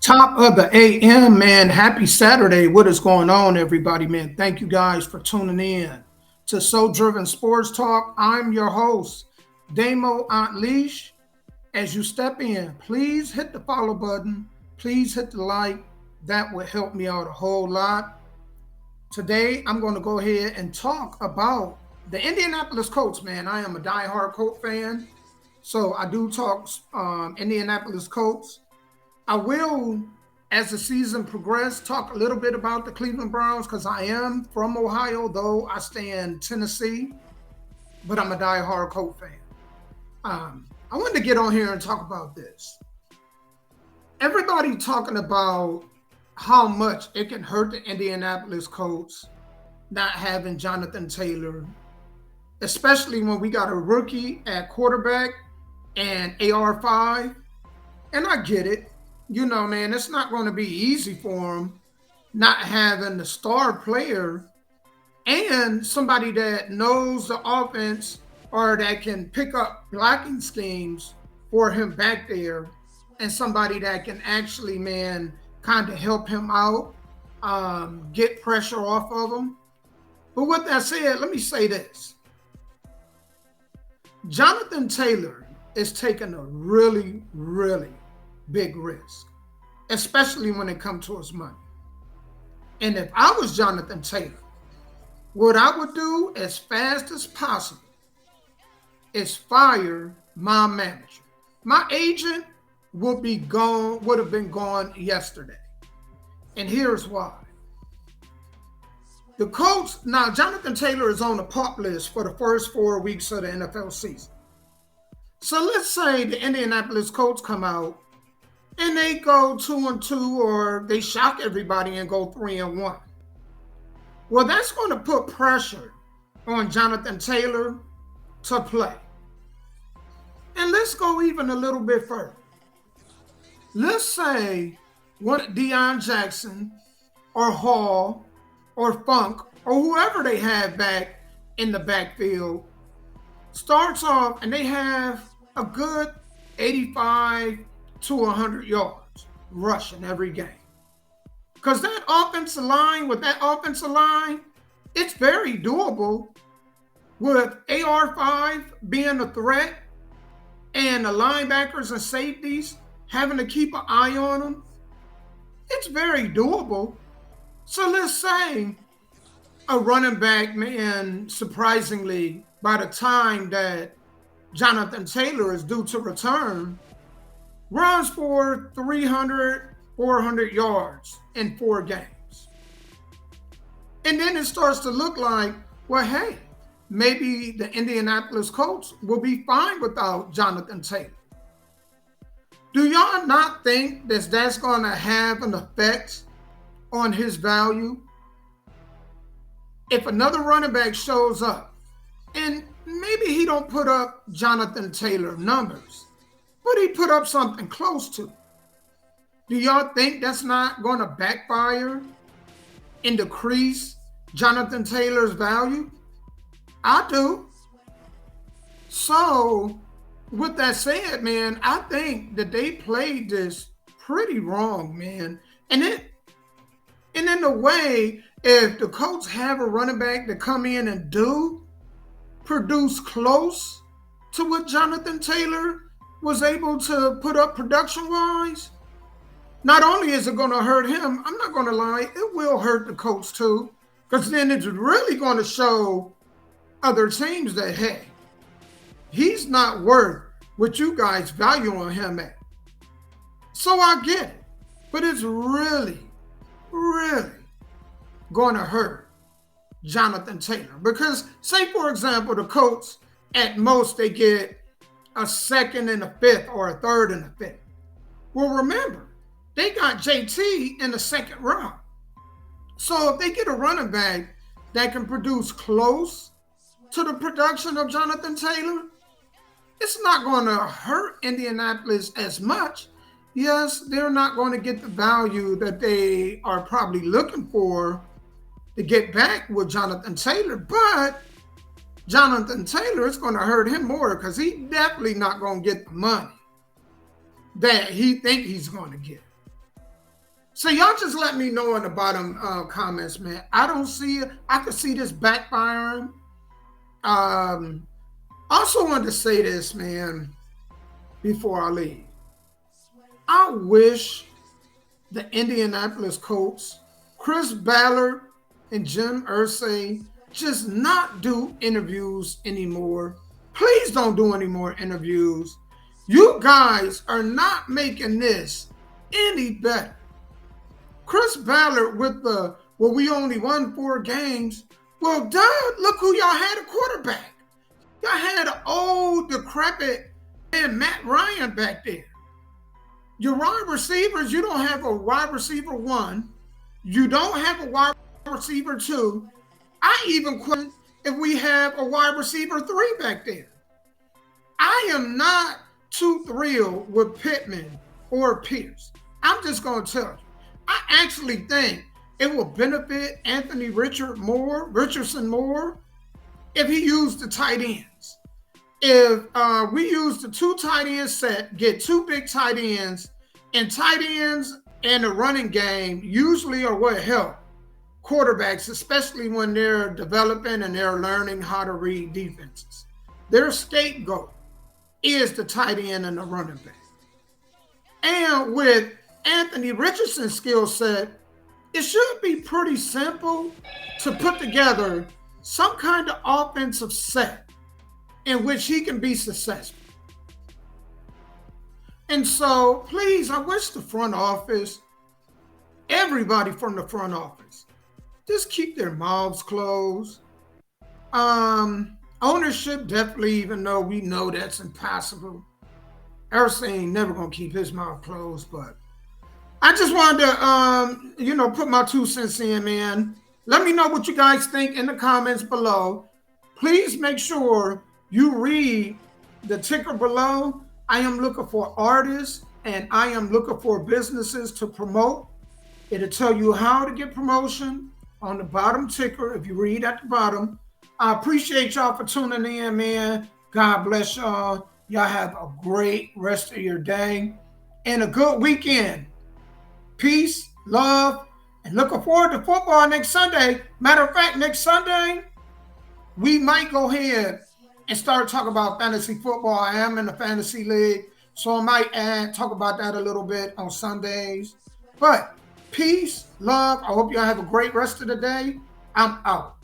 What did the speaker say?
Top of the AM, man. Happy Saturday. What is going on, everybody, man? Thank you guys for tuning in to So Driven Sports Talk. I'm your host, Damo Leash. As you step in, please hit the follow button. Please hit the like. That would help me out a whole lot. Today, I'm going to go ahead and talk about the Indianapolis Colts, man. I am a diehard Colt fan, so I do talk Indianapolis Colts. I will, as the season progresses, talk a little bit about the Cleveland Browns because I am from Ohio, though I stay in Tennessee, but I'm a diehard Colt fan. I wanted to get on here and talk about this. Everybody talking about how much it can hurt the Indianapolis Colts not having Jonathan Taylor, especially when we got a rookie at quarterback and AR5, and I get it. You know, man, it's not going to be easy for him not having the star player and somebody that knows the offense or that can pick up blocking schemes for him back there and somebody that can actually, man, kind of help him out, get pressure off of him. But with that said, let me say this. Jonathan Taylor is taking a really, really big risk, especially when it comes to his money. And if I was Jonathan Taylor, what I would do as fast as possible is fire my manager. My agent would have been gone yesterday. And here's why. The Colts, now Jonathan Taylor is on the PUP list for the first 4 weeks of the NFL season. So let's say the Indianapolis Colts come out and they go 2-2, or they shock everybody and go 3-1. Well, that's going to put pressure on Jonathan Taylor to play. And let's go even a little bit further. Let's say Deion Jackson or Hall or Funk or whoever they have back in the backfield starts off and they have a good 85 to 100 yards rushing every game. Because that offensive line, it's very doable with AR5 being a threat and the linebackers and safeties having to keep an eye on them. It's very doable. So let's say a running back, man, surprisingly, by the time that Jonathan Taylor is due to return, runs for 300, 400 yards in 4 games. And then it starts to look like, well, hey, maybe the Indianapolis Colts will be fine without Jonathan Taylor. Do y'all not think that that's going to have an effect on his value? If another running back shows up, and maybe he don't put up Jonathan Taylor numbers, but he put up something close to. Do y'all think that's not going to backfire and decrease Jonathan Taylor's value? I do. So, with that said, man, I think that they played this pretty wrong, man. And in a way, if the Colts have a running back to come in and do produce close to what Jonathan Taylor was able to put up production-wise, not only is it going to hurt him, I'm not going to lie, it will hurt the Colts too, because then it's really going to show other teams that, hey, he's not worth what you guys value on him at. So I get it, but it's really, really going to hurt Jonathan Taylor, because say, for example, the Colts, at most, they get a second and a fifth or a third and a fifth. Well, remember, they got JT in the second round. So if they get a running back that can produce close to the production of Jonathan Taylor, it's not going to hurt Indianapolis as much. Yes, they're not going to get the value that they are probably looking for to get back with Jonathan Taylor, but Jonathan Taylor is going to hurt him more because he's definitely not going to get the money that he think he's going to get. So y'all just let me know in the bottom comments, man. I don't see it. I could see this backfiring. Also wanted to say this, man, before I leave. I wish the Indianapolis Colts, Chris Ballard and Jim Irsay, just not do interviews anymore. Please don't do any more interviews. You guys are not making this any better. Chris Ballard with the, well, we only won 4 games. Well, duh, look who y'all had a quarterback. Y'all had an old, decrepit man, Matt Ryan back there. Your wide receivers, you don't have a wide receiver 1. You don't have a wide receiver 2. I even question if we have a wide receiver 3 back there. I am not too thrilled with Pittman or Pierce. I'm just going to tell you. I actually think it will benefit Anthony Richardson more if he used the tight ends. If we use the 2 tight end set, get 2 big tight ends, and tight ends and the running game usually are what help quarterbacks, especially when they're developing and they're learning how to read defenses. Their scapegoat is the tight end and the running back. And with Anthony Richardson's skill set, it should be pretty simple to put together some kind of offensive set in which he can be successful. And so, please, I wish the front office, everybody from the front office, just keep their mouths closed. Ownership definitely, even though we know that's impossible. Irsay ain't never gonna keep his mouth closed, but I just wanted to, put my 2 cents in, man. Let me know what you guys think in the comments below. Please make sure you read the ticker below. I am looking for artists and I am looking for businesses to promote. It'll tell you how to get promotion on the bottom ticker if you read at the bottom. I appreciate y'all for tuning in, man. God bless y'all. Y'all have a great rest of your day and a good weekend. Peace, love, and looking forward to football next Sunday. Matter of fact, next Sunday, we might go ahead and start talking about fantasy football. I am in the fantasy league, so I might talk about that a little bit on Sundays. But peace, love. I hope y'all have a great rest of the day. I'm out.